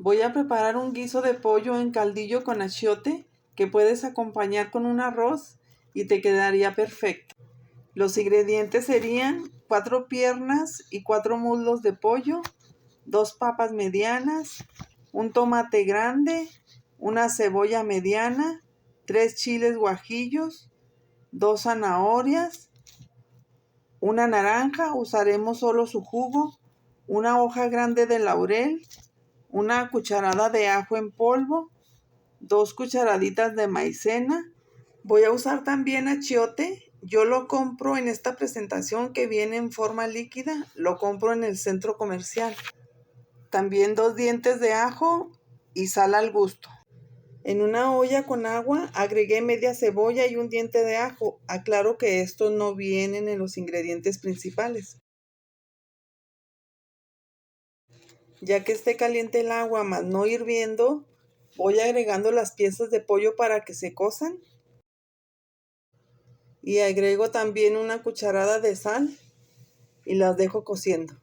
Voy a preparar un guiso de pollo en caldillo con achiote que puedes acompañar con un arroz y te quedaría perfecto. Los ingredientes serían 4 piernas y 4 muslos de pollo, 2 papas medianas, un tomate grande, una cebolla mediana, 3 chiles guajillos, 2 zanahorias, una naranja, usaremos solo su jugo, una hoja grande de laurel, una cucharada de ajo en polvo, 2 cucharaditas de maicena. Voy a usar también achiote. Yo lo compro en esta presentación que viene en forma líquida. Lo compro en el centro comercial. También 2 dientes de ajo y sal al gusto. En una olla con agua agregué media cebolla y un diente de ajo. Aclaro que estos no vienen en los ingredientes principales. Ya que esté caliente el agua, más no hirviendo, voy agregando las piezas de pollo para que se cosan. Y agrego también una cucharada de sal y las dejo cociendo.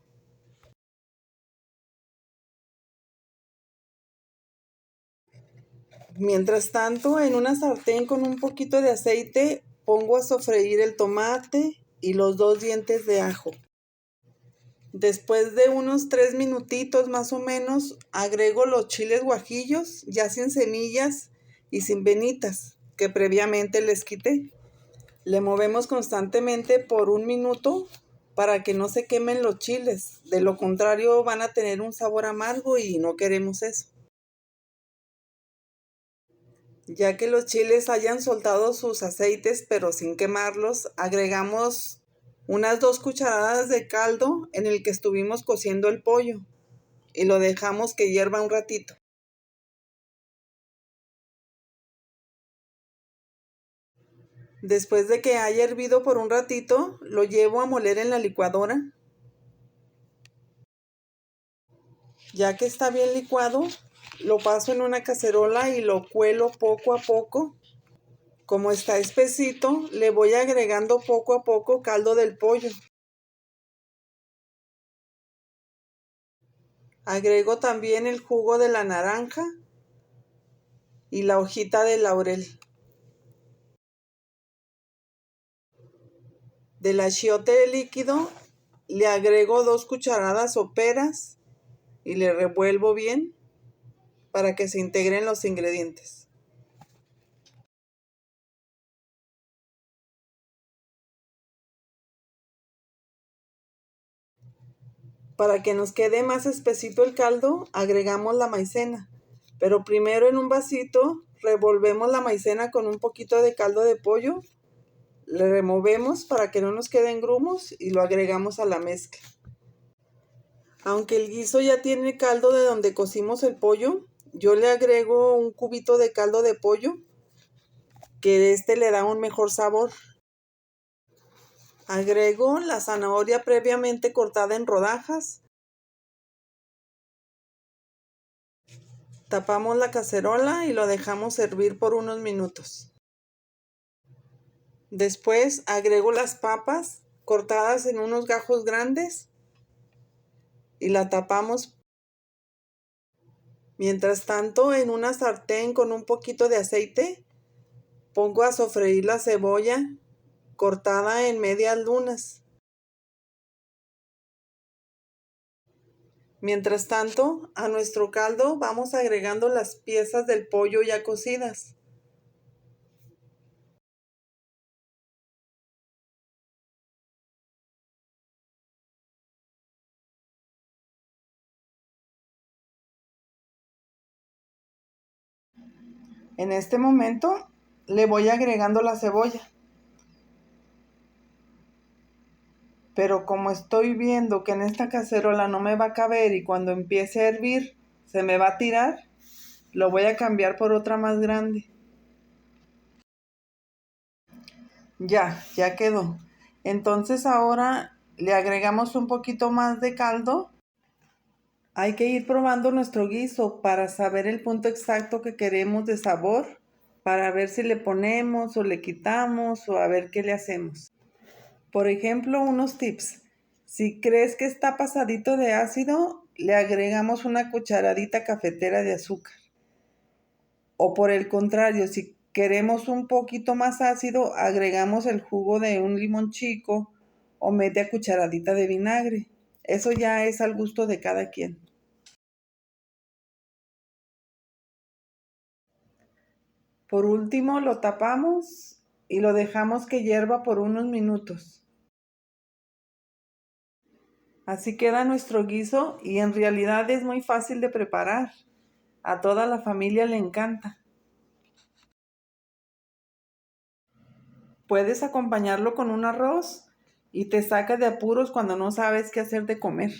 Mientras tanto, en una sartén con un poquito de aceite, pongo a sofreír el tomate y los 2 dientes de ajo. Después de unos 3 minutitos más o menos, agrego los chiles guajillos, ya sin semillas y sin venitas, que previamente les quité. Le movemos constantemente por 1 minuto para que no se quemen los chiles. De lo contrario, van a tener un sabor amargo y no queremos eso. Ya que los chiles hayan soltado sus aceites pero sin quemarlos, agregamos unas 2 cucharadas de caldo en el que estuvimos cociendo el pollo y lo dejamos que hierva un ratito. Después de que haya hervido por un ratito, lo llevo a moler en la licuadora. Ya que está bien licuado, lo paso en una cacerola y lo cuelo poco a poco. Como está espesito, le voy agregando poco a poco caldo del pollo. Agrego también el jugo de la naranja y la hojita de laurel. Del achiote líquido le agrego 2 cucharadas soperas y le revuelvo bien para que se integren los ingredientes. Para que nos quede más espesito el caldo, agregamos la maicena. Pero primero en un vasito revolvemos la maicena con un poquito de caldo de pollo. Le removemos para que no nos queden grumos y lo agregamos a la mezcla. Aunque el guiso ya tiene caldo de donde cocimos el pollo, yo le agrego un cubito de caldo de pollo, que este le da un mejor sabor. Agrego la zanahoria previamente cortada en rodajas. Tapamos la cacerola y lo dejamos hervir por unos minutos. Después agrego las papas cortadas en unos gajos grandes y la tapamos. Mientras tanto, en una sartén con un poquito de aceite, pongo a sofreír la cebolla cortada en medias lunas. Mientras tanto, a nuestro caldo vamos agregando las piezas del pollo ya cocidas. En este momento le voy agregando la cebolla. Pero como estoy viendo que en esta cacerola no me va a caber y cuando empiece a hervir se me va a tirar, lo voy a cambiar por otra más grande. Ya quedó. Entonces ahora le agregamos un poquito más de caldo. Hay que ir probando nuestro guiso para saber el punto exacto que queremos de sabor, para ver si le ponemos o le quitamos o a ver qué le hacemos. Por ejemplo, unos tips. Si crees que está pasadito de ácido, le agregamos una cucharadita cafetera de azúcar. O por el contrario, si queremos un poquito más ácido, agregamos el jugo de un limón chico o media cucharadita de vinagre. Eso ya es al gusto de cada quien. Por último, lo tapamos y lo dejamos que hierva por unos minutos. Así queda nuestro guiso y en realidad es muy fácil de preparar. A toda la familia le encanta. Puedes acompañarlo con un arroz y te saca de apuros cuando no sabes qué hacer de comer.